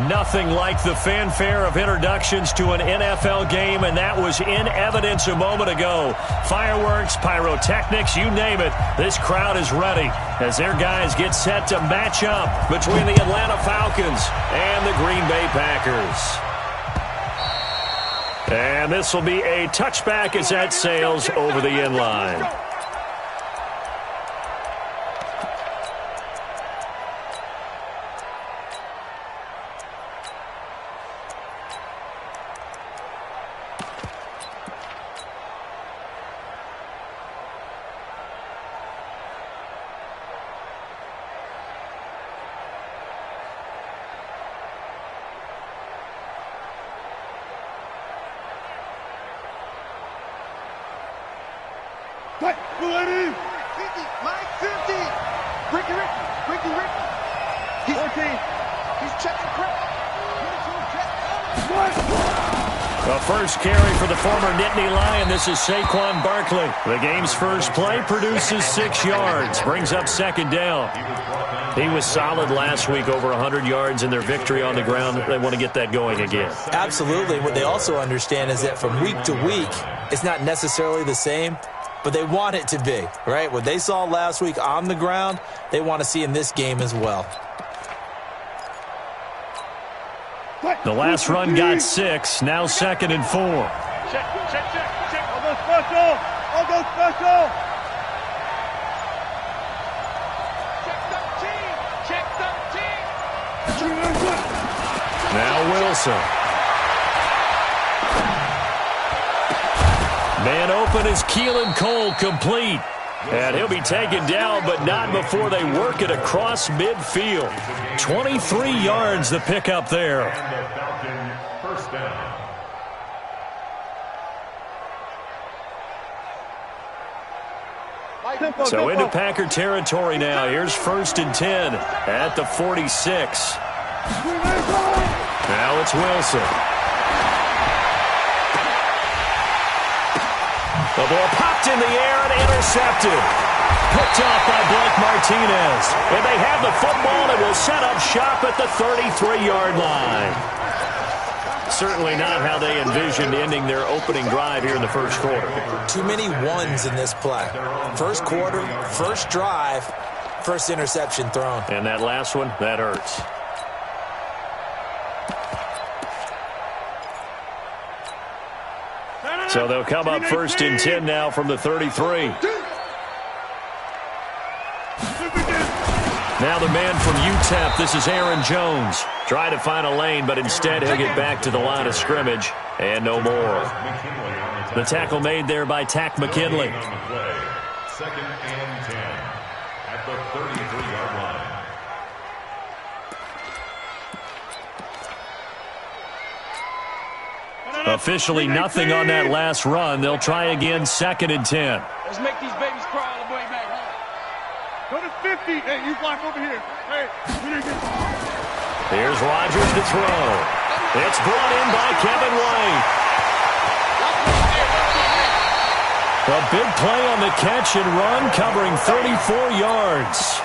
Nothing like the fanfare of introductions to an NFL game, and that was in evidence a moment ago. Fireworks, pyrotechnics, you name it. This crowd is ready as their guys get set to match up between the Atlanta Falcons and the Green Bay Packers. And this will be a touchback as that sails over the end line. The first carry for the former Nittany Lion. This is Saquon Barkley. The game's first play produces 6 yards, brings up second down. He was solid last week, over 100 yards in their victory on the ground. They want to get that going again. Absolutely. What they also understand is that from week to week, it's not necessarily the same, but they want it to be, right? What they saw last week on the ground, they want to see in this game as well. The last run got 6, now 2nd and 4. Check. I'll go special. Check 13. Now Wilson. Man open is Keelan Cole, complete. And he'll be taken down, but not before they work it across midfield. 23 yards the pickup there. So into Packer territory now. Here's 1st and 10 at the 46. Now it's Wilson. The ball popped in the air and intercepted. Picked off by Blake Martinez. And they have the football and will set up shop at the 33-yard line. Certainly not how they envisioned ending their opening drive here in the first quarter. Too many ones in this play. First quarter, first drive, first interception thrown. And that last one, that hurts. So they'll come up 1st and 10 now from the 33. Now the man from UTEP, this is Aaron Jones. Trying to find a lane, but instead he'll get back to the line of scrimmage. And no more. The tackle made there by Tack McKinley. 2nd and 10 at the 33-yard line. Officially nothing on that last run. They'll try again, 2nd and 10. Let's make these babies crawl all the way back home. Go to 50. Hey, you block over here. Hey, here's Rodgers to throw. It's brought in by Kevin White. A big play on the catch and run, covering 34 yards.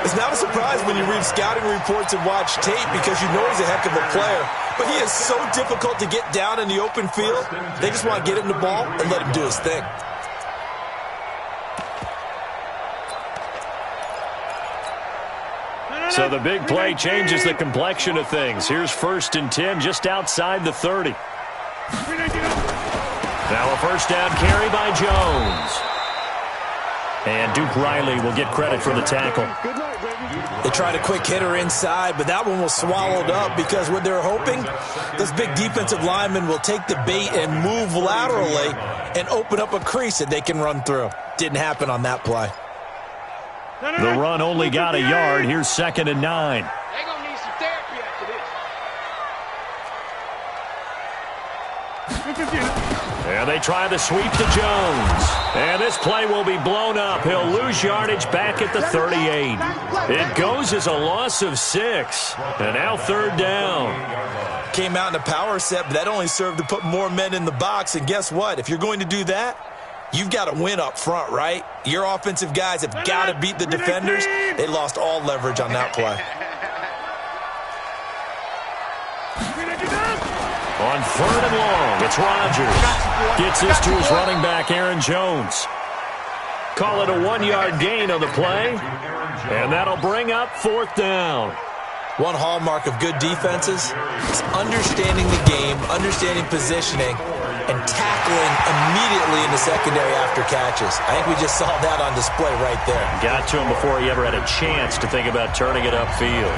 It's not a surprise when you read scouting reports and watch tape because you know he's a heck of a player. But he is so difficult to get down in the open field. They just want to get him the ball and let him do his thing. So the big play changes the complexion of things. Here's 1st and 10 just outside the 30. Now a first down carry by Jones. And Duke Riley will get credit for the tackle. They tried a quick hitter inside, but that one was swallowed up because what they're hoping, this big defensive lineman will take the bait and move laterally and open up a crease that they can run through. Didn't happen on that play. The run only got a yard. Here's 2nd and 9. They're going to need some therapy after this. And they try the sweep to Jones. And this play will be blown up. He'll lose yardage back at the 38. It goes as a loss of 6. And now 3rd down. Came out in a power set, but that only served to put more men in the box. And guess what? If you're going to do that, you've got to win up front, right? Your offensive guys have got to beat the defenders. They lost all leverage on that play. On 3rd and long, it's Rodgers. Gets this to his running back, Aaron Jones. Call it a 1-yard gain on the play, and that'll bring up 4th down. One hallmark of good defenses is understanding the game, understanding positioning, and tackling immediately in the secondary after catches. I think we just saw that on display right there. Got to him before he ever had a chance to think about turning it upfield.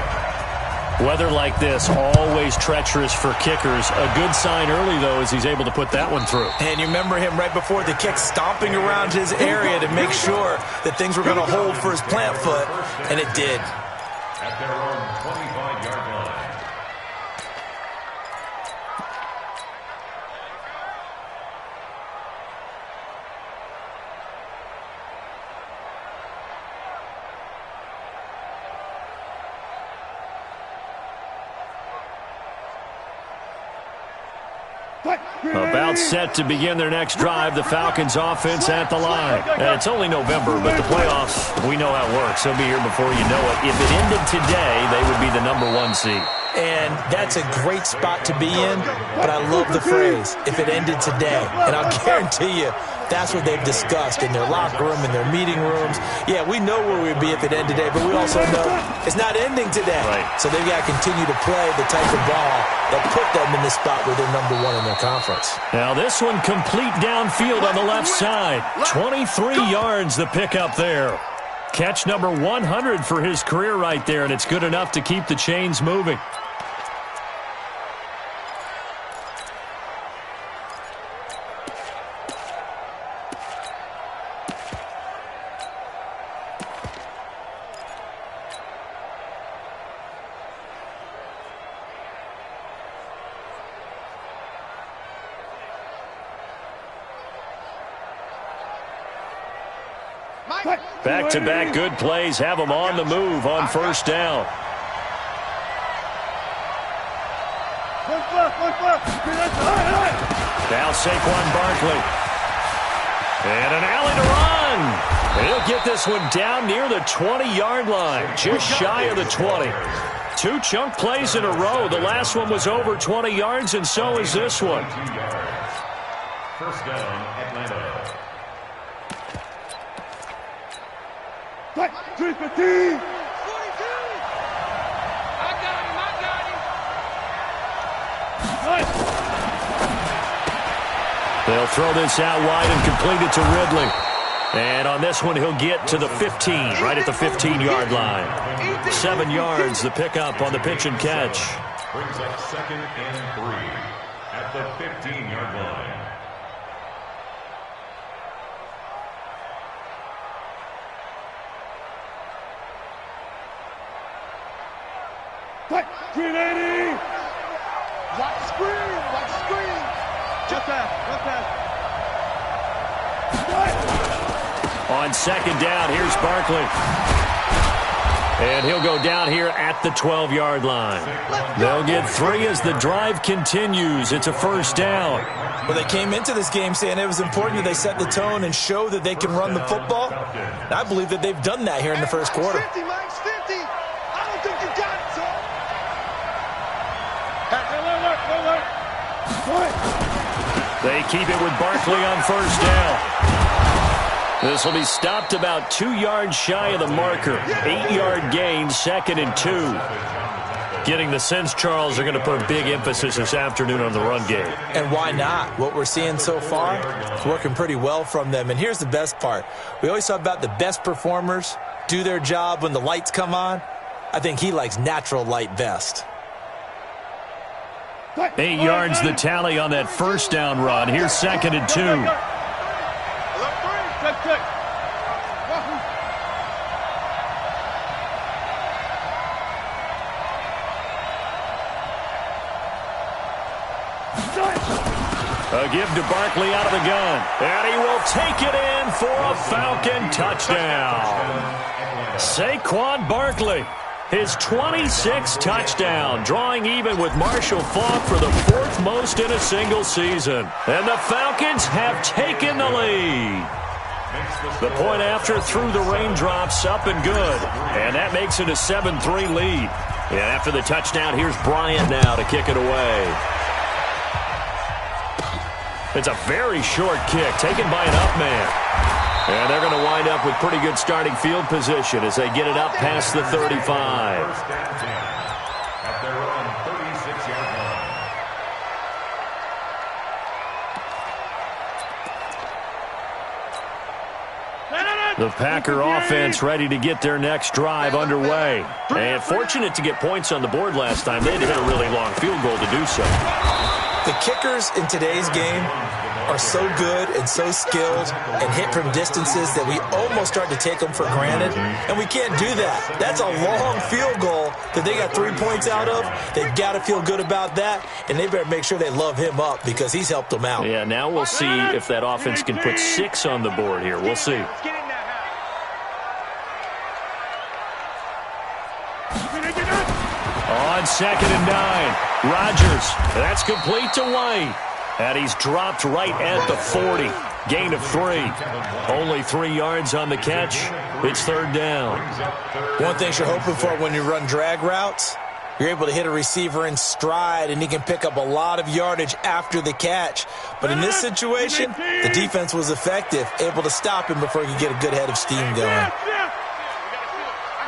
Weather like this, always treacherous for kickers. A good sign early, though, is he's able to put that one through. And you remember him right before the kick stomping around his area to make sure that things were going to hold for his plant foot, and it did. At their own 25-yard line. About set to begin their next drive, the Falcons offense at the line. And it's only November, but the playoffs, we know how it works. They'll be here before you know it. If it ended today, they would be the #1 seed. And that's a great spot to be in, but I love the phrase, if it ended today. And I'll guarantee you, that's what they've discussed in their locker room, in their meeting rooms. Yeah, we know where we'd be if it ended today, but we also know it's not ending today. Right. So they've got to continue to play the type of ball that put them in the spot where they're #1 in their conference. Now this one complete downfield on the left side. 23 yards the pickup there. Catch number 100 for his career right there, and it's good enough to keep the chains moving. Back-to-back good plays have them on the move on 1st down. Now Saquon Barkley. And an alley to run. He'll get this one down near the 20-yard line, just shy of the 20. 2 chunk plays in a row. The last one was over 20 yards, and so is this one. 1st down, Atlanta. 315. They'll throw this out wide and complete it to Ridley. And on this one, he'll get to the 15, right at the 15-yard line. 7 yards, the pickup on the pitch and catch. Brings up 2nd and 3 at the 15-yard line. Fight, 380. Watch screen, watch screen. Just pass. On 2nd down, here's Barkley. And he'll go down here at the 12-yard line. They'll get 3 as the drive continues. It's a 1st down. Well, they came into this game saying it was important that they set the tone and show that they can run the football. And I believe that they've done that here in the 1st quarter. 50, Mike's 50. I don't think you got it, son. They keep it with Barkley on 1st down. This will be stopped about 2 yards shy of the marker. 8-yard gain, 2nd and 2. Getting the sense, Charles, are going to put a big emphasis this afternoon on the run game. And why not? What we're seeing so far is working pretty well from them. And here's the best part. We always talk about the best performers do their job when the lights come on. I think he likes natural light best. 8 yards the tally on that 1st down run. Here's 2nd and 2. A give to Barkley out of the gun. And he will take it in for a Falcon touchdown. Saquon Barkley, his 26th touchdown, drawing even with Marshall Faulk for the 4th most in a single season. And the Falcons have taken the lead. The point after through the raindrops, up and good. And that makes it a 7-3 lead. And after the touchdown, here's Bryant now to kick it away. It's a very short kick taken by an up man. And they're going to wind up with pretty good starting field position as they get it up past the 35. At their own 36-yard line. The Packer offense ready to get their next drive underway. And fortunate to get points on the board last time. They had to hit a really long field goal to do so. The kickers in today's game are so good and so skilled and hit from distances that we almost start to take them for granted. And we can't do that. That's a long field goal that they got 3 points out of. They've got to feel good about that, and they better make sure they love him up because he's helped them out. Yeah, now we'll see if that offense can put 6 on the board here. We'll see. On 2nd and 9, Rodgers. That's complete to White. And he's dropped right at the 40. Gain of 3. Only 3 yards on the catch. It's 3rd down. One thing you're hoping for when you run drag routes, you're able to hit a receiver in stride, and he can pick up a lot of yardage after the catch. But in this situation, the defense was effective, able to stop him before he could get a good head of steam going. I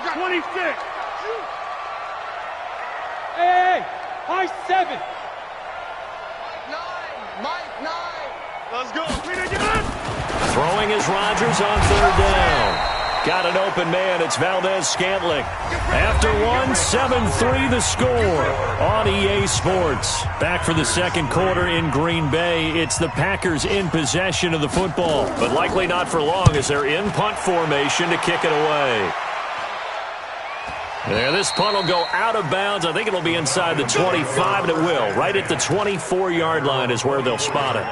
got 26. Hey, Mike 7. Mike 9. Let's go. Throwing is Rodgers on 3rd down. Got an open man. It's Valdez-Scantling. After 1, 7-3 the score on EA Sports. Back for the second quarter in Green Bay. It's the Packers in possession of the football, but likely not for long as they're in punt formation to kick it away. There, this punt will go out of bounds. I think it'll be inside the 25, and it will. Right at the 24-yard line is where they'll spot it.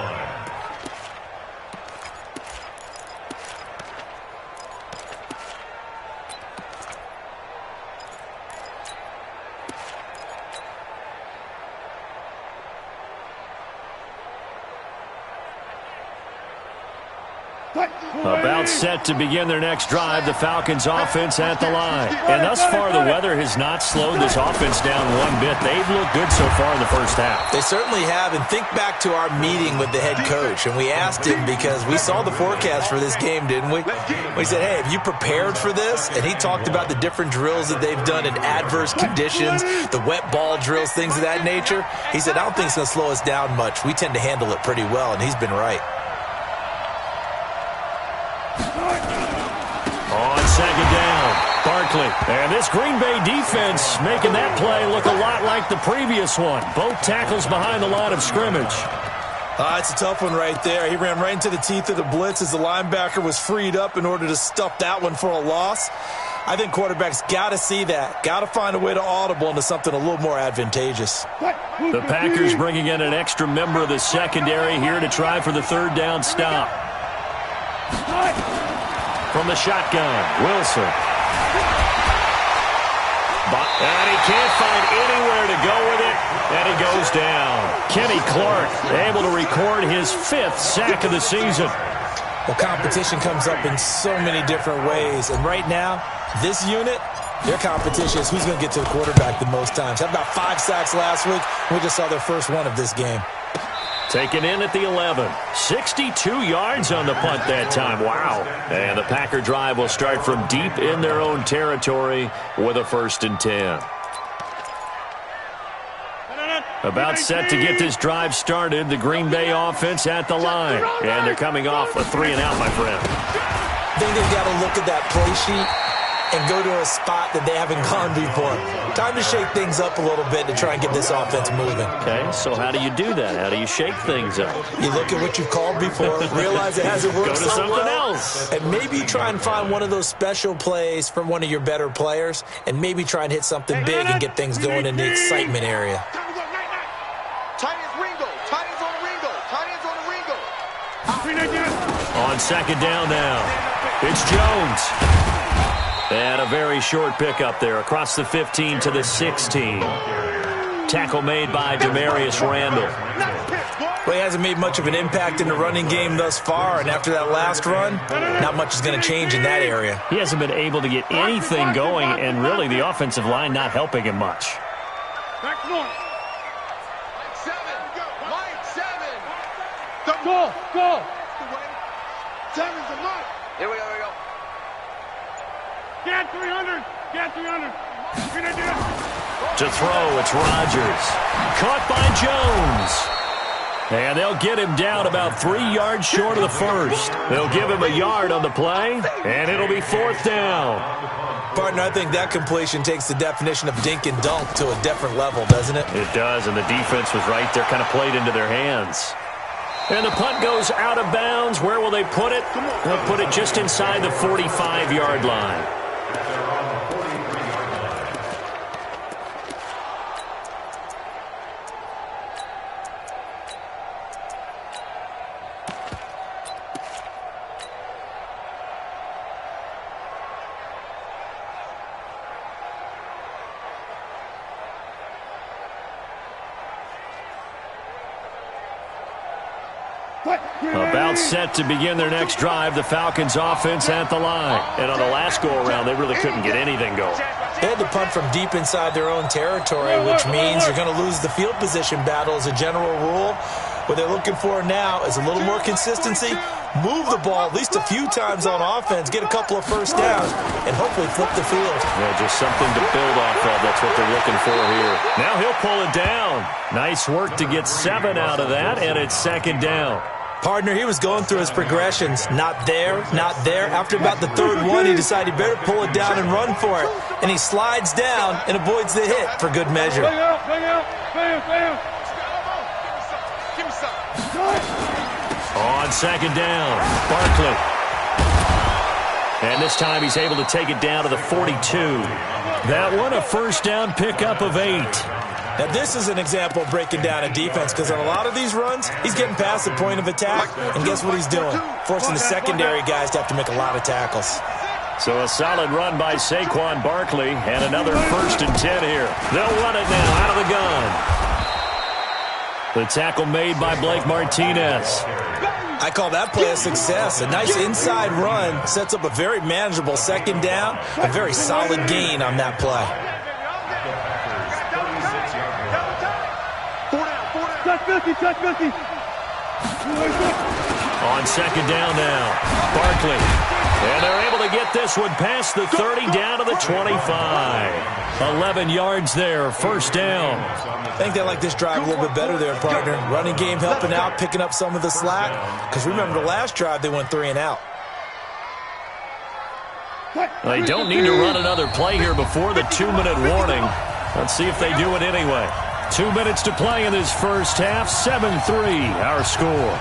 About set to begin their next drive, the Falcons offense at the line. And thus far, the weather has not slowed this offense down one bit. They've looked good so far in the first half. They certainly have, and think back to our meeting with the head coach, and we asked him because we saw the forecast for this game, didn't we? We said, hey, have you prepared for this? And he talked about the different drills that they've done in adverse conditions, the wet ball drills, things of that nature. He said, I don't think it's going to slow us down much. We tend to handle it pretty well, and he's been right. On 2nd down, Barkley. And this Green Bay defense making that play look a lot like the previous one. Both tackles behind the line of scrimmage. It's a tough one right there. He ran right into the teeth of the blitz as the linebacker was freed up in order to stuff that one for a loss. I think quarterbacks got to see that. Got to find a way to audible into something a little more advantageous. The Packers bringing in an extra member of the secondary here to try for the 3rd down stop. From the shotgun, Wilson. And he can't find anywhere to go with it, and he goes down. Kenny Clark able to record his 5th sack of the season. Well, competition comes up in so many different ways, and right now, this unit, their competition is who's going to get to the quarterback the most times. Had about 5 sacks last week. We just saw their first one of this game. Taken in at the 11. 62 yards on the punt that time. Wow. And the Packer drive will start from deep in their own territory with a 1st and 10. About set to get this drive started. The Green Bay offense at the line. And they're coming off a 3-and-out, my friend. I think they've got to look at that play sheet and go to a spot that they haven't gone before. Time to shake things up a little bit to try and get this offense moving. Okay, so how do you do that? How do you shake things up? You look at what you've called before, realize it hasn't worked Go to so something well, else. and maybe try and find one of those special plays from one of your better players, and maybe try and hit something big and get things going in the excitement area. On 2nd down now, it's Jones. And a very short pickup there across the 15 to the 16. Tackle made by Demarius Randall. Well, he hasn't made much of an impact in the running game thus far, and after that last run, not much is going to change in that area. He hasn't been able to get anything going, and really the offensive line not helping him much. Back north. Line 7. Go. 7's a mark. Here we go. Get 300. To throw, it's Rodgers. Caught by Jones. And they'll get him down about 3 yards short of the first. They'll give him a yard on the play, and it'll be 4th down. Partner, I think that completion takes the definition of dink and dunk to a different level, doesn't it? It does, and the defense was right there, kind of played into their hands. And the punt goes out of bounds. Where will they put it? They'll put it just inside the 45-yard line. About set to begin their next drive, the Falcons offense at the line. And on the last go-around, they really couldn't get anything going. They had to punt from deep inside their own territory, which means you're going to lose the field position battle as a general rule. What they're looking for now is a little more consistency, move the ball at least a few times on offense, get a couple of first downs, and hopefully flip the field. Yeah, just something to build off of. That's what they're looking for here. Now he'll pull it down. Nice work to get 7 out of that, and it's 2nd down. Partner, he was going through his progressions. Not there. After about the 3rd one, he decided he better pull it down and run for it. And he slides down and avoids the hit for good measure. Bang out. On 2nd down, Barkley. And this time he's able to take it down to the 42. That one a first down pickup of 8. Now, this is an example of breaking down a defense because on a lot of these runs, he's getting past the point of attack, and guess what he's doing? Forcing the secondary guys to have to make a lot of tackles. So a solid run by Saquon Barkley, and another 1st and 10 here. They'll run it now out of the gun. The tackle made by Blake Martinez. I call that play a success. A nice inside run sets up a very manageable 2nd down, a very solid gain on that play. Touch 50. On 2nd down now, Barkley. And they're able to get this one past the 30 down to the 25. 11 yards there, 1st down. I think they like this drive a little bit better there, partner. Running game helping out, picking up some of the slack. Because remember the last drive, they went 3 and out. They don't need to run another play here before the 2-minute warning. Let's see if they do it anyway. 2 minutes to play in this first half. 7-3, our score.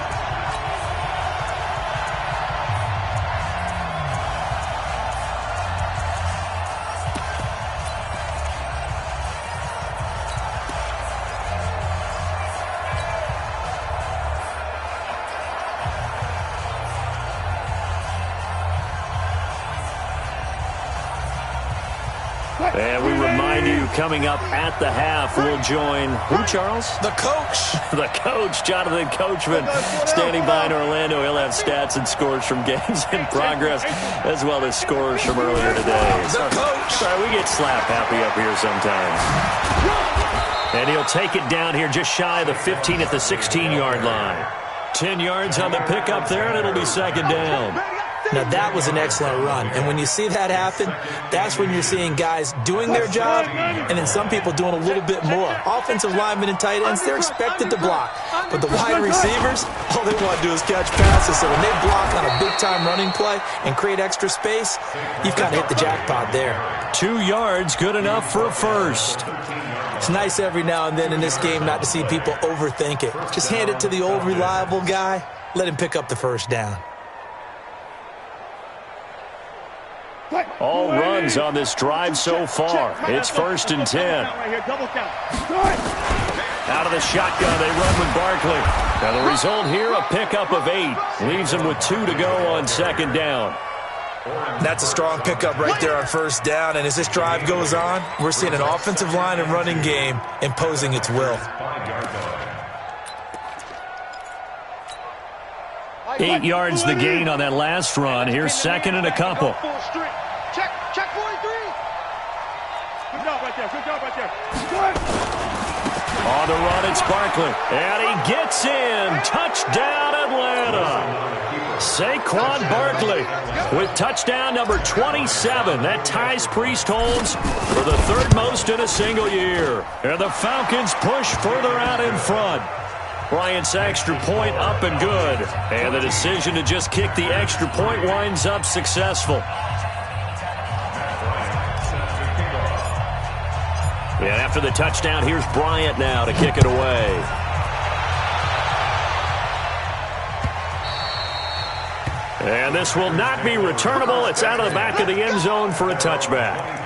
And we remind you, coming up at the half, we'll join who, Charles? The coach. The coach, Jonathan Coachman, standing by in Orlando. He'll have stats and scores from games in progress, as well as scores from earlier today. The coach. Sorry, we get slap happy up here sometimes. And he'll take it down here just shy of the 15 at the 16-yard line. 10 yards on the pickup there, and it'll be 2nd down. Now, that was an excellent run. And when you see that happen, that's when you're seeing guys doing their job and then some people doing a little bit more. Offensive linemen and tight ends, they're expected to block. But the wide receivers, all they want to do is catch passes. So when they block on a big-time running play and create extra space, you've got to hit the jackpot there. 2 yards, good enough for a first. It's nice every now and then in this game not to see people overthink it. Just hand it to the old reliable guy. Let him pick up the first down. All runs on this drive so far. It's 1st and 10. Out of the shotgun, they run with Barkley. Now the result here, a pickup of 8. Leaves them with 2 to go on 2nd down. That's a strong pickup right there on 1st down. And as this drive goes on, we're seeing an offensive line and running game imposing its will. 8 yards the gain on that last run. Here's second and a couple. Check 43. Good job right there. Good job right there. Good. On the run, it's Barkley. And he gets in. Touchdown, Atlanta. Saquon Barkley with touchdown number 27. That ties Priest-Holmes for the third most in a single year. And the Falcons push further out in front. Bryant's extra point up and good. And the decision to just kick the extra point winds up successful. And after the touchdown, here's Bryant now to kick it away. And this will not be returnable. It's out of the back of the end zone for a touchback.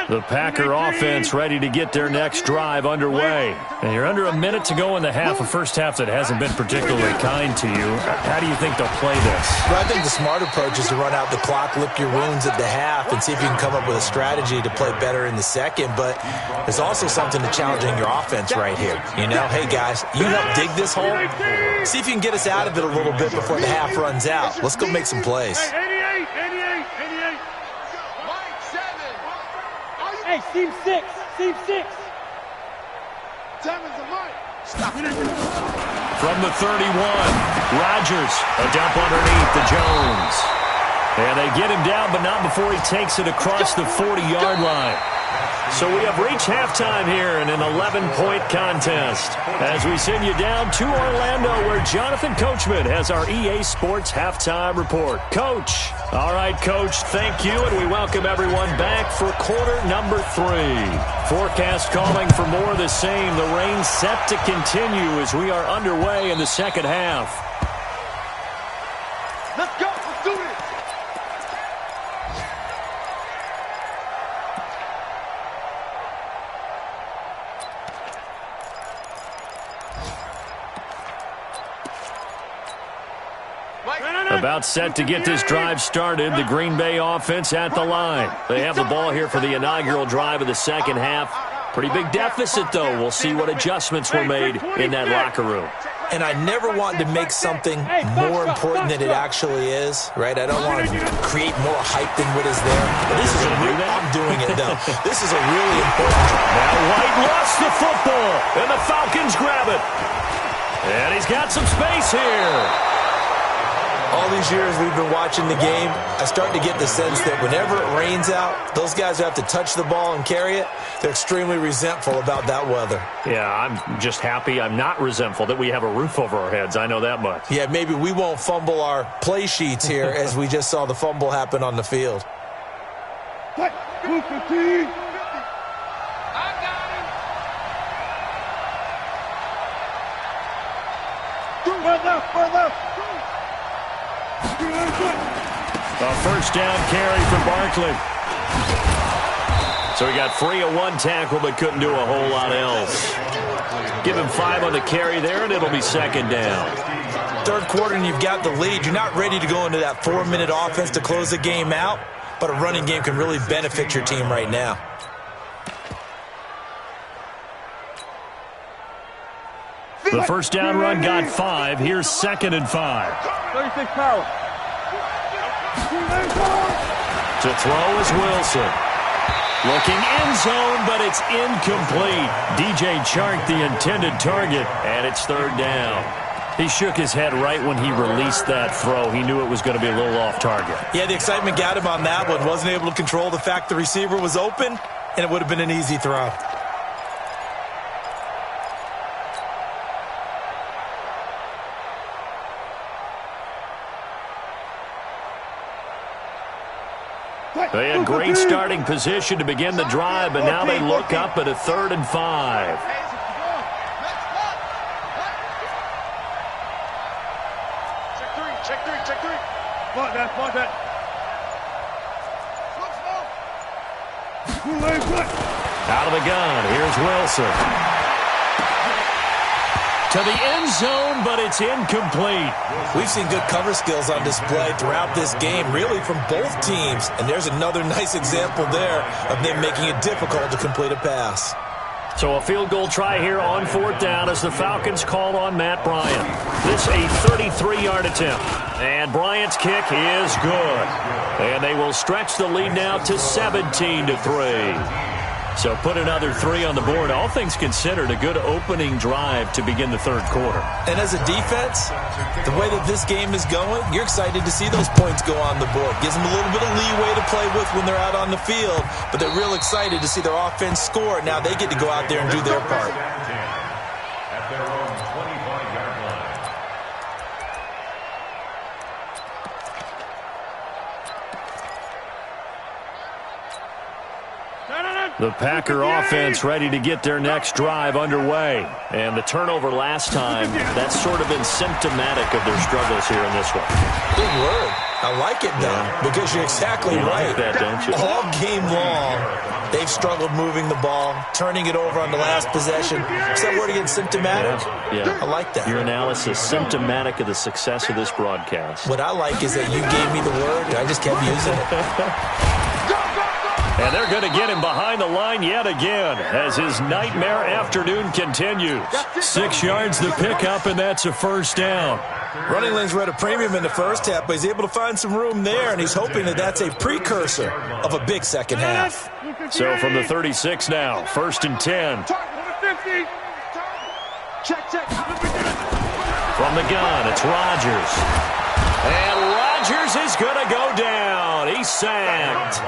The Packer offense ready to get their next drive underway. And you're under a minute to go in the half, a first half that hasn't been particularly kind to you. How do you think they'll play this? Well, I think the smart approach is to run out the clock, lick your wounds at the half, and see if you can come up with a strategy to play better in the second. But there's also something to challenging your offense right here. You know, hey, guys, you help dig this hole. See if you can get us out of it a little bit before the half runs out. Let's go make some plays. 88. Hey, seam 6. Seam 6. Seven's a mic. Stop it. From the 31, Rodgers, a dump underneath to Jones. And they get him down, but not before he takes it across the 40-yard line. So we have reached halftime here in an 11-point contest as we send you down to Orlando where Jonathan Coachman has our EA Sports Halftime Report. Coach. All right, Coach, thank you, and we welcome everyone back for quarter number 3. Forecast calling for more of the same. The rain set to continue as we are underway in the second half. Let's go. Let's do this. About set to get this drive started. The Green Bay offense at the line. They have the ball here for the inaugural drive of the second half. Pretty big deficit, though. We'll see what adjustments were made in that locker room. And I never want to make something more important than it actually is, right? I don't want to create more hype than what is there. But this is a real, I'm doing it, though. This is a really important drive. Now White lost the football, and the Falcons grab it. And he's got some space here. All these years we've been watching the game, I start to get the sense that whenever it rains out, those guys who have to touch the ball and carry it, they're extremely resentful about that weather. Yeah, I'm just happy I'm not resentful that we have a roof over our heads. I know that much. Yeah, maybe we won't fumble our play sheets here as we just saw the fumble happen on the field. What? 215. I got him. Far left. A first down carry for Barkley. So he got free of one tackle but couldn't do a whole lot else. Give him 5 on the carry there, and it'll be second down. Third quarter and you've got the lead. You're not ready to go into that 4-minute offense to close the game out, but a running game can really benefit your team right now. The first down run got 5. Here's second and 5. 36 power. To throw is Wilson. Looking end zone, but it's incomplete. DJ Chark, the intended target, and it's third down. He shook his head right when he released that throw. He knew it was going to be a little off target. Yeah, the excitement got him on that one. Wasn't able to control the fact the receiver was open, and it would have been an easy throw. They had great starting position to begin the drive, but now they look up at a 3rd and 5. Check three. Block that. Out of the gun, here's Wilson. to the end zone, but it's incomplete. We've seen good cover skills on display throughout this game, really from both teams. And there's another nice example there of them making it difficult to complete a pass. So a field goal try here on 4th down as the Falcons call on Matt Bryant. This a 33-yard attempt. And Bryant's kick is good. And they will stretch the lead now to 17-3. So put another 3 on the board. All things considered, a good opening drive to begin the 3rd quarter. And as a defense, the way that this game is going, you're excited to see those points go on the board. Gives them a little bit of leeway to play with when they're out on the field, but they're real excited to see their offense score. Now they get to go out there and do their part. At their own 25-yard line. The Packer offense ready to get their next drive underway. And the turnover last time, that's sort of been symptomatic of their struggles here in this one. Good word. I like it, though, because you're exactly right. Like that, don't you? All game long, they've struggled moving the ball, turning it over on the last possession. Is that word again, symptomatic? Yeah. I like that. Your analysis, symptomatic of the success of this broadcast. What I like is that you gave me the word, and I just kept using it. And they're going to get him behind the line yet again as his nightmare afternoon continues. 6 yards the pickup, and that's a 1st down. Running lanes were at a premium in the first half, but he's able to find some room there, and he's hoping that that's a precursor of a big second half. So from the 36 now, 1st and 10. From the gun, it's Rodgers. And Rodgers is going to go down. He's sacked.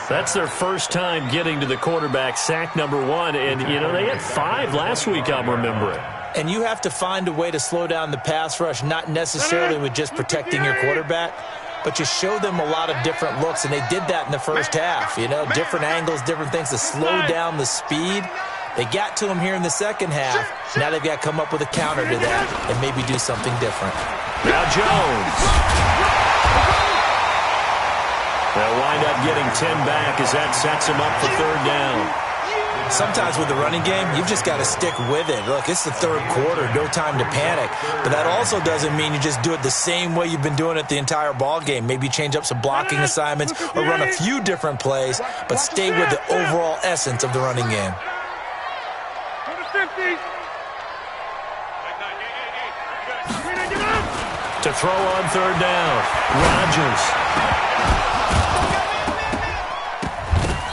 That's their first time getting to the quarterback, sack number 1. And, you know, they had 5 last week, I'm remembering. And you have to find a way to slow down the pass rush, not necessarily with just protecting your quarterback, but you show them a lot of different looks, and they did that in the first half. You know, different angles, different things to slow down the speed. They got to him here in the second half. Now they've got to come up with a counter to that and maybe do something different. Now Jones. They'll wind up getting 10 back as that sets him up for 3rd down. Sometimes with the running game, you've just got to stick with it. Look, it's the 3rd quarter, no time to panic. But that also doesn't mean you just do it the same way you've been doing it the entire ball game. Maybe change up some blocking assignments or run a few different plays, but stay with the overall essence of the running game. To throw on 3rd down, Rodgers.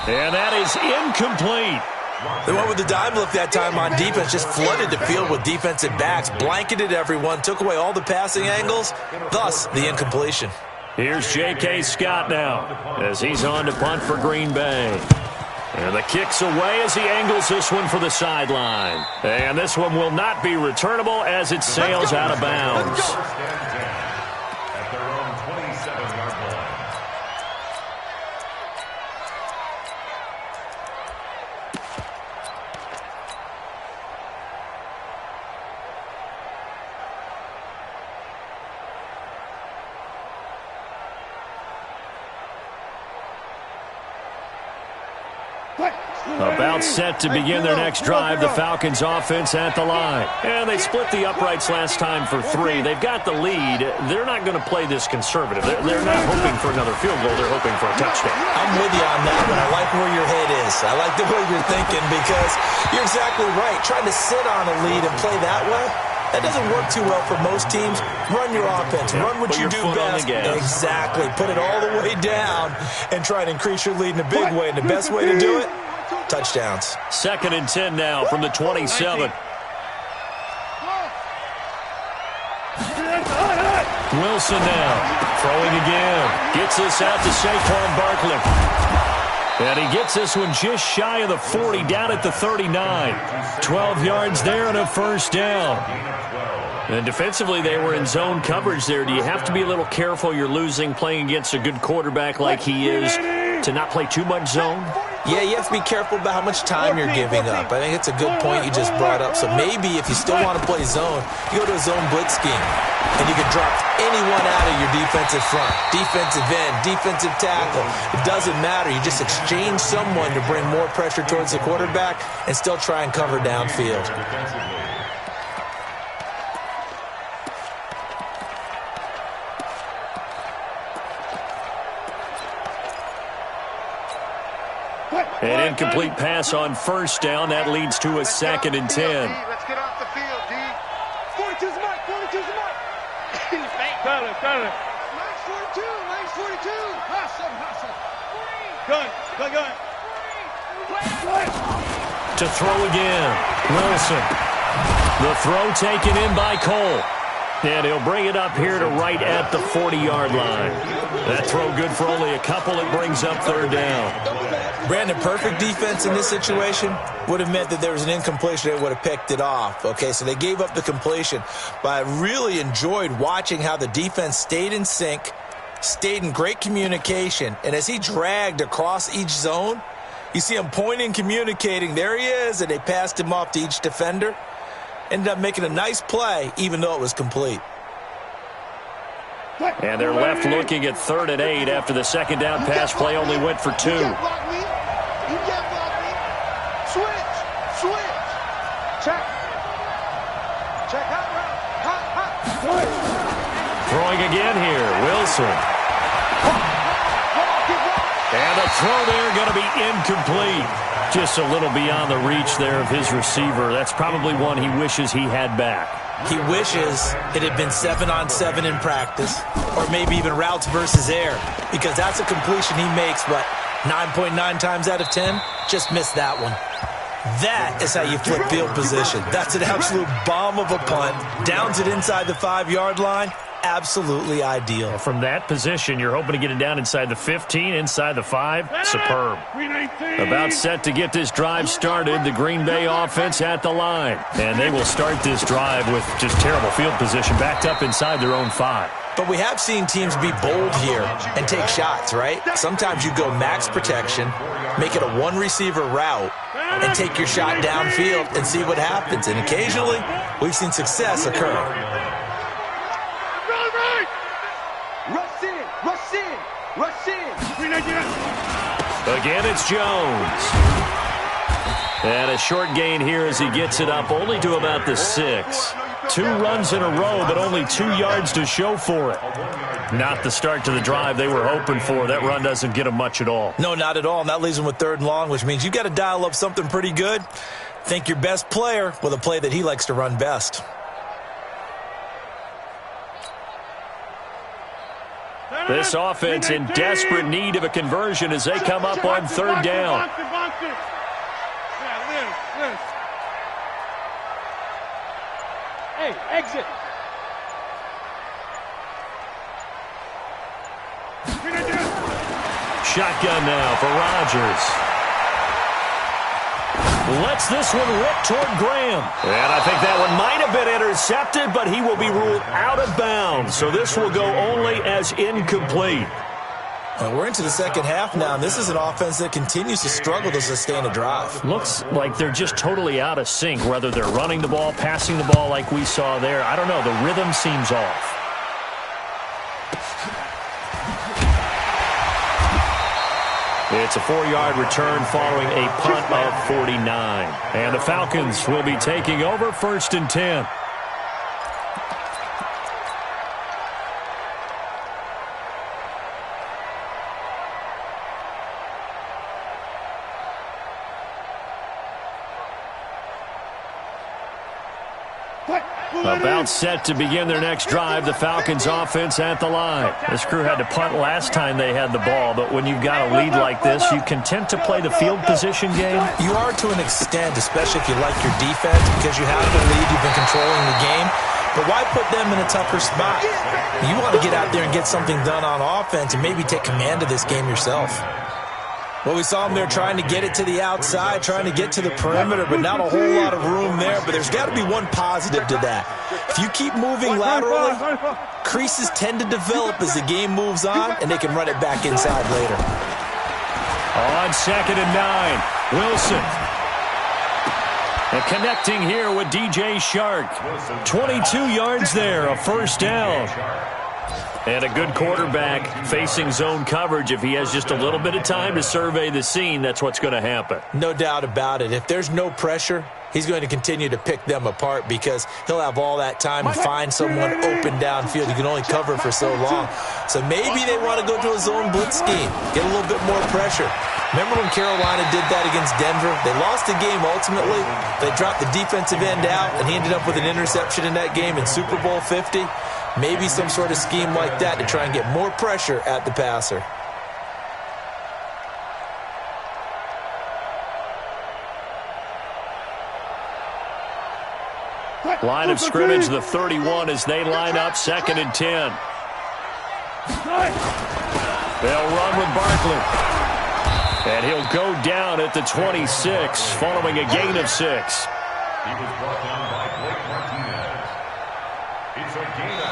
And that is incomplete. They went with the dime look that time on defense, just flooded the field with defensive backs, blanketed everyone, took away all the passing angles, thus the incompletion. Here's J.K. Scott now as he's on to punt for Green Bay. And the kick's away as he angles this one for the sideline. And this one will not be returnable as it sails out of bounds. At their own 27-yard line. About set to begin their next drive, the Falcons offense at the line. And they split the uprights last time for 3. They've got the lead. They're not going to play this conservative. They're not hoping for another field goal. They're hoping for a touchdown. I'm with you on that one. I like where your head is. I like the way you're thinking because you're exactly right. Trying to sit on a lead and play that way, that doesn't work too well for most teams. Run your offense. Run what you do best. Exactly. Put it all the way down and try to increase your lead in a big way. And the best way to do it, touchdowns. 2nd and 10 now from the 27. Wilson now throwing again. Gets this out to Saquon Barkley. And he gets this one just shy of the 40, down at the 39. 12 yards there and a 1st down. And defensively, they were in zone coverage there. Do you have to be a little careful? You're losing playing against a good quarterback like he is to not play too much zone? Yeah, you have to be careful about how much time you're giving up. I think it's a good point you just brought up. So maybe if you still want to play zone, you go to a zone blitz scheme. And you can drop anyone out of your defensive front, defensive end, defensive tackle. It doesn't matter. You just exchange someone to bring more pressure towards the quarterback and still try and cover downfield. An incomplete pass on first down. That leads to a 2nd and 10. Let's get off the field, D. 42's the mark. 42's the mark. Got it. Max 42. Hustle. Gun. To throw again. Wilson. The throw taken in by Cole. And he'll bring it up here to right at the 40-yard line. That throw good for only a couple. It brings up 3rd down. Brandon, perfect defense in this situation would have meant that there was an incompletion. They would have picked it off. Okay, so they gave up the completion. But I really enjoyed watching how the defense stayed in sync, stayed in great communication. And as he dragged across each zone, you see him pointing, communicating. There he is, and they passed him off to each defender. Ended up making a nice play, even though it was complete. And they're left looking at 3rd and 8 after the 2nd down pass play only went for 2. You can't block me. Switch. Check out. Throwing again here. Wilson. And the throw there going to be incomplete. Just a little beyond the reach there of his receiver. That's probably one he wishes he had back. He wishes it had been 7-on-7 in practice, or maybe even routes versus air, because that's a completion he makes, but 9.9 times out of 10, just missed that one. That is how you flip field position. That's an absolute bomb of a punt. Downs it inside the 5-yard line. Absolutely ideal. From that position, you're hoping to get it down inside the 15, inside the 5. Superb. About set to get this drive started. The Green Bay offense at the line. And they will start this drive with just terrible field position, backed up inside their own 5. But we have seen teams be bold here and take shots, right? Sometimes you go max protection, make it a one-receiver route, and take your shot downfield and see what happens. And occasionally, we've seen success occur. Rush in. Again, it's Jones. And a short gain here as he gets it up only to about the 6. 2 runs in a row, but only 2 yards to show for it. Not the start to the drive they were hoping for. That run doesn't get them much at all. No, not at all. And that leaves them with 3rd and long, which means you got to dial up something pretty good. Think your best player with a play that he likes to run best. This offense in desperate need of a conversion as they come up on 3rd down. Hey, exit. Shotgun now for Rodgers. Lets this one rip toward Graham. And I think that one might have been intercepted, but he will be ruled out of bounds. So this will go only as incomplete. We're into the 2nd half now, and this is an offense that continues to struggle to sustain a drive. Looks like they're just totally out of sync, whether they're running the ball, passing the ball like we saw there. I don't know. The rhythm seems off. It's a 4-yard return following a punt of 49. And the Falcons will be taking over 1st and 10. About set to begin their next drive, the Falcons offense at the line. This crew had to punt last time they had the ball, but when you've got a lead like this, you content to play the field position game? You are to an extent, especially if you like your defense, because you have the lead, you've been controlling the game. But why put them in a tougher spot? You want to get out there and get something done on offense and maybe take command of this game yourself. Well, we saw them there trying to get it to the outside, trying to get to the perimeter, but not a whole lot of room there. But there's got to be one positive to that. If you keep moving laterally, creases tend to develop as the game moves on, and they can run it back inside later. On 2nd and 9, Wilson. And connecting here with DJ Shark. 22 yards there, a 1st down. And a good quarterback facing zone coverage. If he has just a little bit of time to survey the scene, that's what's going to happen. No doubt about it. If there's no pressure, he's going to continue to pick them apart because he'll have all that time to find someone open downfield. You can only cover for so long. So maybe they want to go to a zone blitz scheme, get a little bit more pressure. Remember when Carolina did that against Denver? They lost the game ultimately. They dropped the defensive end out, and he ended up with an interception in that game in Super Bowl 50. Maybe some sort of scheme like that to try and get more pressure at the passer. Line of scrimmage, the 31 as they line up, 2nd and 10. They'll run with Barkley. And he'll go down at the 26 following a gain of 6. He was brought down by Blake Martinez. It's a gain of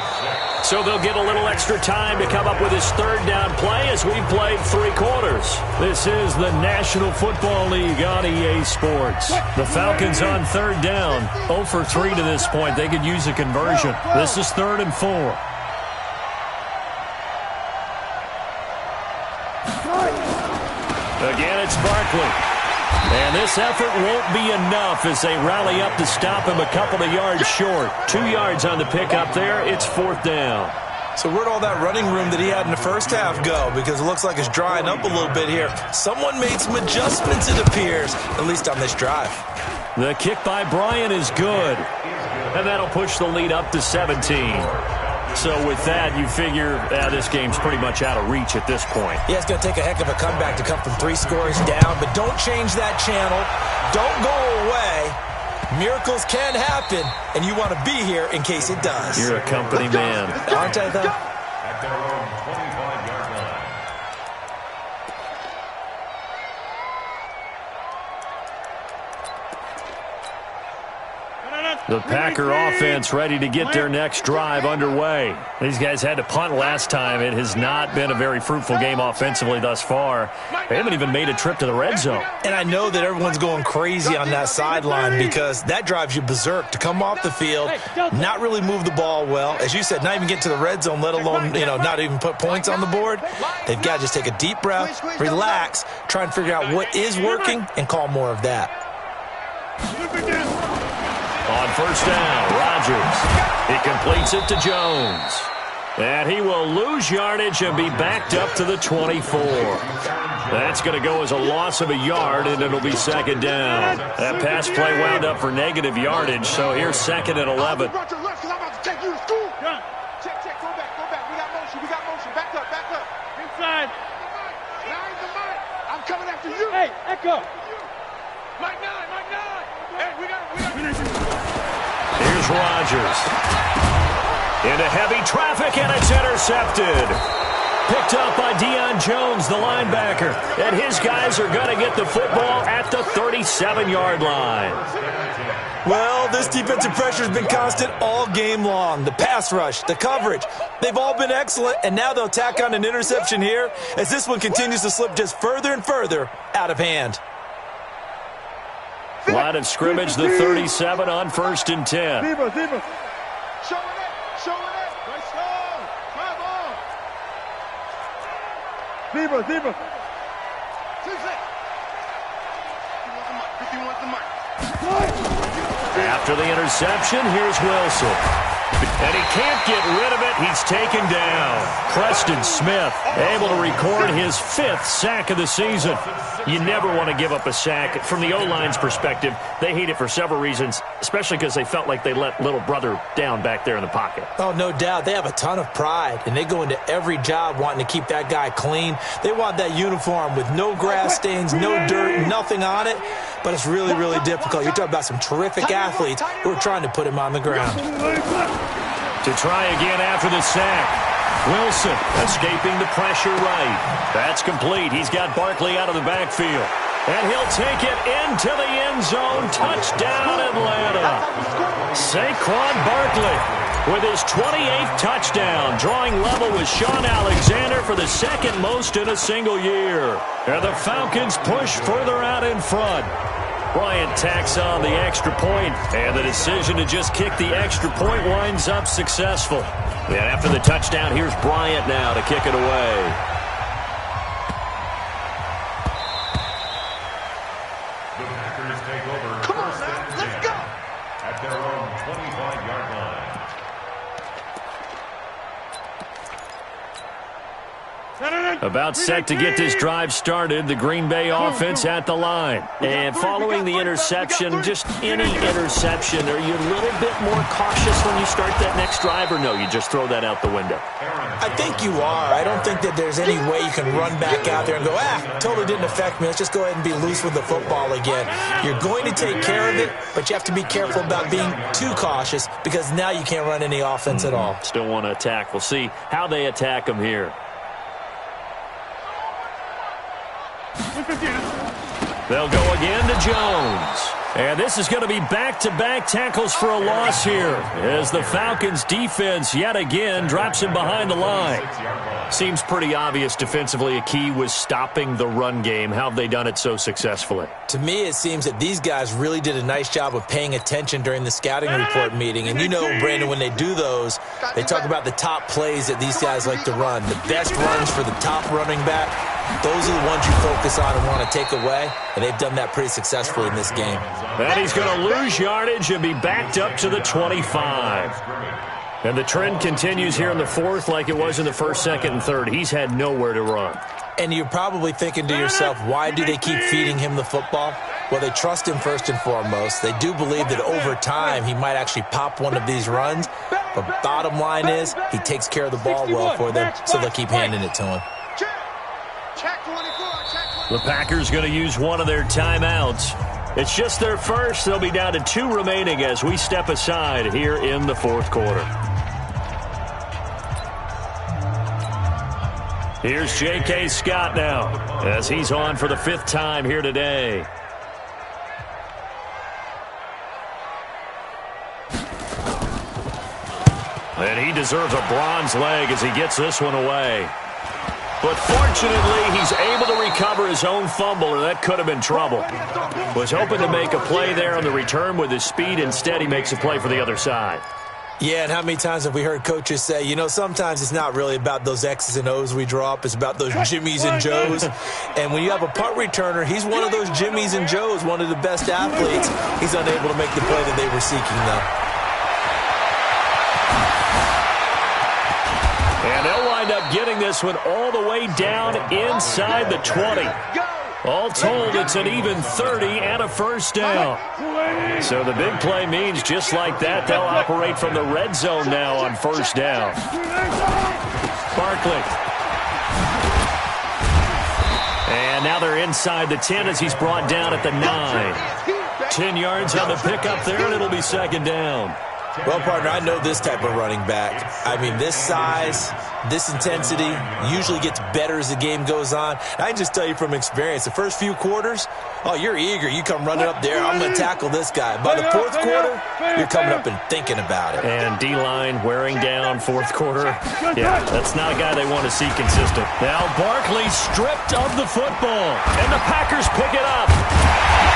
6. So they'll get a little extra time to come up with his 3rd down play as we've played 3 quarters. This is the National Football League on EA Sports. The Falcons on 3rd down. 0 for 3 to this point. They could use a conversion. This is 3rd and 4. Again, it's Barkley. And this effort won't be enough as they rally up to stop him a couple of yards short. 2 yards on the pickup there. It's 4th down. So where'd all that running room that he had in the first half go? Because it looks like it's drying up a little bit here. Someone made some adjustments, it appears, at least on this drive. The kick by Bryant is good. And that'll push the lead up to 17. So with that, you figure this game's pretty much out of reach at this point. Yeah, it's going to take a heck of a comeback to come from 3 scores down, but don't change that channel. Don't go away. Miracles can happen, and you want to be here in case it does. You're a company man. Aren't I, though? At their own 25-yard line. The Packer offense ready to get their next drive underway. These guys had to punt last time. It has not been a very fruitful game offensively thus far. They haven't even made a trip to the red zone. And I know that everyone's going crazy on that sideline because that drives you berserk to come off the field, not really move the ball well. As you said, not even get to the red zone, let alone, not even put points on the board. They've got to just take a deep breath, relax, try and figure out what is working and call more of that. On 1st down, Rodgers. He completes it to Jones. And he will lose yardage and be backed up to the 24. That's going to go as a loss of a yard, and it'll be 2nd down. That pass play wound up for negative yardage, so here's 2nd and 11. Check, go back. We got motion. Back up. Inside. I'm coming after you. Hey, Echo. Mike 9. Hey, we got. Here's Rodgers. Into heavy traffic, and it's intercepted. Picked up by Deion Jones, the linebacker. And his guys are going to get the football at the 37-yard line. Well, this defensive pressure has been constant all game long. The pass rush, the coverage, they've all been excellent, and now they'll tack on an interception here as this one continues to slip just further and further out of hand. Line of scrimmage, the 37 on 1st and 10. Showing it. Nice song. Drive on. Zebra. 51 the mic. After the interception, here's Wilson. And he can't get rid of it. He's taken down. Preston Smith able to record his 5th sack of the season. You never want to give up a sack. From the O-line's perspective, they hate it for several reasons, especially because they felt like they let little brother down back there in the pocket. Oh, no doubt. They have a ton of pride, and they go into every job wanting to keep that guy clean. They want that uniform with no grass stains, no dirt, nothing on it. But it's really, really difficult. You're talking about some terrific athletes who are trying to put him on the ground. To try again after the sack. Wilson escaping the pressure right. That's complete. He's got Barkley out of the backfield. And he'll take it into the end zone. Touchdown, Atlanta. Saquon Barkley with his 28th touchdown, drawing level with Sean Alexander for the 2nd most in a single year. And the Falcons push further out in front. Bryant tacks on the extra point, and the decision to just kick the extra point winds up successful. And after the touchdown, here's Bryant now to kick it away. The Packers take over 1st and 10. About set to get this drive started, the Green Bay offense at the line. And following the interception, just any interception, are you a little bit more cautious when you start that next drive, or no, you just throw that out the window? I think you are. I don't think that there's any way you can run back out there and go, totally didn't affect me. Let's just go ahead and be loose with the football again. You're going to take care of it, but you have to be careful about being too cautious because now you can't run any offense at all. Still want to attack. We'll see how they attack them here. They'll go again to Jones. And this is going to be back-to-back tackles for a loss here as the Falcons defense yet again drops him behind the line. Seems pretty obvious defensively a key was stopping the run game. How have they done it so successfully? To me, it seems that these guys really did a nice job of paying attention during the scouting report meeting. And you know, Brandon, when they do those, they talk about the top plays that these guys like to run. The best runs for the top running back, those are the ones you focus on and want to take away. And they've done that pretty successfully in this game. And he's going to lose yardage and be backed up to the 25. And the trend continues here in the fourth like it was in the first, second, and third. He's had nowhere to run. And you're probably thinking to yourself, why do they keep feeding him the football? Well, they trust him first and foremost. They do believe that over time he might actually pop one of these runs. But bottom line is he takes care of the ball well for them, so they'll keep handing it to him. The Packers going to use one of their timeouts. It's just their first. They'll be down to 2 remaining as we step aside here in the fourth quarter. Here's J.K. Scott now as he's on for the 5th time here today. And he deserves a bronze leg as he gets this one away. But fortunately, he's able to recover his own fumble, or that could have been trouble. Was hoping to make a play there on the return with his speed. Instead, he makes a play for the other side. Yeah, and how many times have we heard coaches say, you know, sometimes it's not really about those X's and O's we draw up. It's about those Jimmies and Joes. And when you have a punt returner, he's one of those Jimmies and Joes, one of the best athletes. He's unable to make the play that they were seeking, though. And they'll wind up getting this one all the way down inside the 20. All told, it's an even 30 and a first down. So the big play means just like that, they'll operate from the red zone now on first down. Barkley. And now they're inside the 10 as he's brought down at the 9. 10 yards on the pickup there, and it'll be second down. Well, partner, I know this type of running back. I mean, this size, this intensity usually gets better as the game goes on. I can just tell you from experience, the first few quarters, you're eager. You come running up there, I'm going to tackle this guy. By the fourth quarter, you're coming up and thinking about it. And D-line wearing down fourth quarter. Yeah, that's not a guy they want to see consistent. Now Barkley stripped of the football, and the Packers pick it up.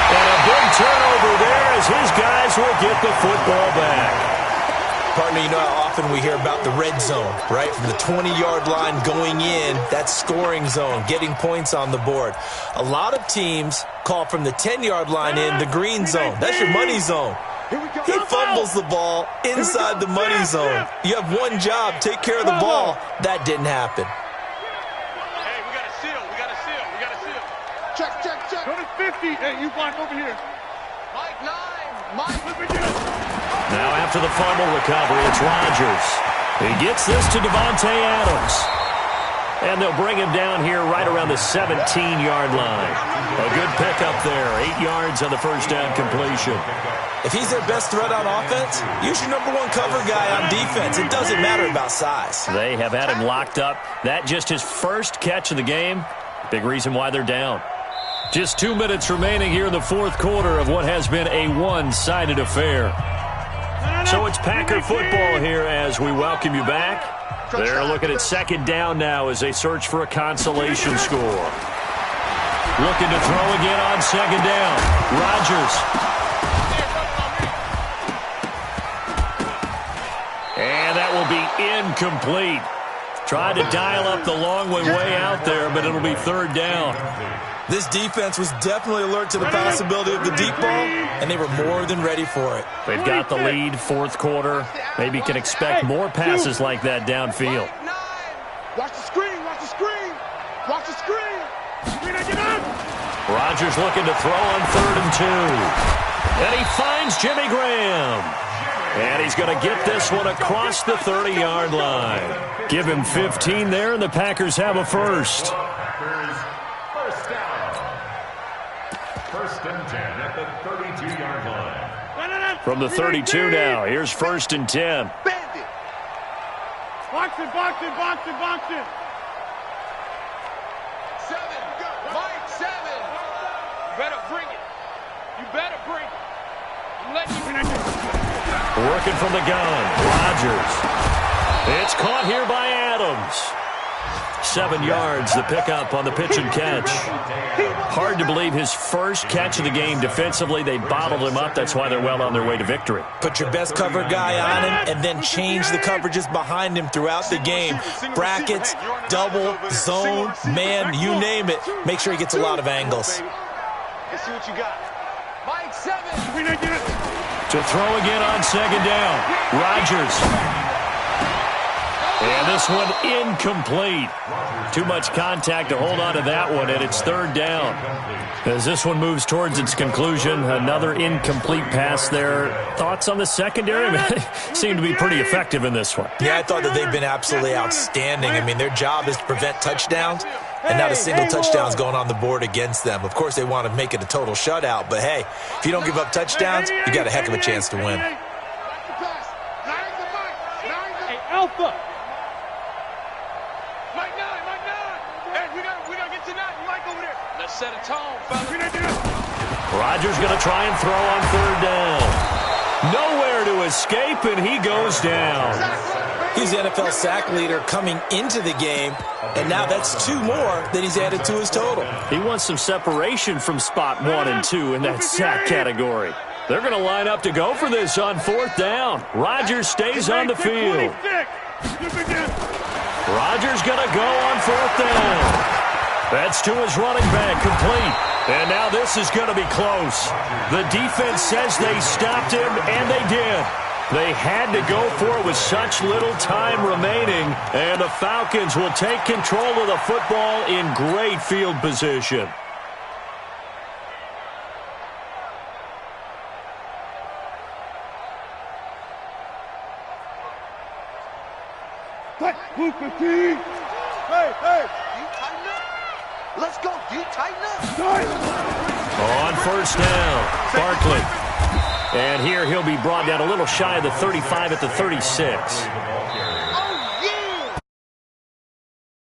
And a big turnover there as his guys will get the football back. Partner, you know how often we hear about the red zone, right? From the 20-yard line going in, that's scoring zone, getting points on the board. A lot of teams call from the 10-yard line in the green zone. That's your money zone. He fumbles the ball inside the money zone. You have one job, take care of the ball. That didn't happen. Hey, we got a seal. We got a seal. We got a seal. Check, check, check. Go to 50. Hey, you block over here. Mike 9. Mike. Now after the fumble recovery, it's Rodgers. He gets this to Devontae Adams. And they'll bring him down here right around the 17-yard line. A good pickup there. 8 yards on the first down completion. If he's their best threat on offense, use your number 1 cover guy on defense. It doesn't matter about size. They have had him locked up. That just his first catch of the game. Big reason why they're down. Just 2 minutes remaining here in the fourth quarter of what has been a one-sided affair. So it's Packer football here as we welcome you back. They're looking at second down now as they search for a consolation score. Looking to throw again on second down. Rodgers. And that will be incomplete. Tried to dial up the long way out there, but it'll be third down. This defense was definitely alert to the possibility of the deep ball, and they were more than ready for it. They've got the lead, fourth quarter. Maybe can expect more passes like that downfield. Watch the screen, watch the screen. Rodgers looking to throw on 3rd and 2. And he finds Jimmy Graham. And he's going to get this one across the 30-yard line. Give him 15 there, and the Packers have a first. First down. 1st and 10 at the 32-yard line. From the 32 now, here's 1st and 10. Bandit. Box it, box it, box it, box it. 7. Mike 7. You better bring it. You better bring it. I'm letting you. Working from the gun, Rodgers. It's caught here by Adams. 7 yards, the pickup on the pitch and catch. Hard to believe his first catch of the game defensively. They bottled him up. That's why they're well on their way to victory. Put your best cover guy on him and then change the coverages behind him throughout the game. Brackets, double, zone, man, you name it. Make sure he gets a lot of angles. Let's see what you got. Mike 7. To throw again on 2nd down. Rodgers. And this one incomplete. Too much contact to hold on to that one, and it's 3rd down. As this one moves towards its conclusion, another incomplete pass there. Thoughts on the secondary? Seem to be pretty effective in this one. Yeah, I thought that they've been absolutely outstanding. I mean, their job is to prevent touchdowns, and not a single touchdown's going on the board against them. Of course, they want to make it a total shutout, but hey, if you don't give up touchdowns, you got a heck of a chance to win. Hey, Alpha. Mike 9. Hey, we gotta get to 9. Mike over there. Let's set a tone, fellas. Rodgers going to try and throw on 3rd down. Nowhere to escape, and he goes down. He's the NFL sack leader coming into the game, and now that's 2 more that he's added to his total. He wants some separation from spot 1 and 2 in that sack category. They're going to line up to go for this on 4th down. Rodgers stays on the field. Rodgers going to go on 4th down. That's to his running back, complete. And now this is going to be close. The defense says they stopped him, and they did. They had to go for it with such little time remaining, and the Falcons will take control of the football in great field position. Hey. Do you tighten up? Let's go. Do you tighten up? On 1st down, Barkley. And here he'll be brought down a little shy of the 35 at the 36.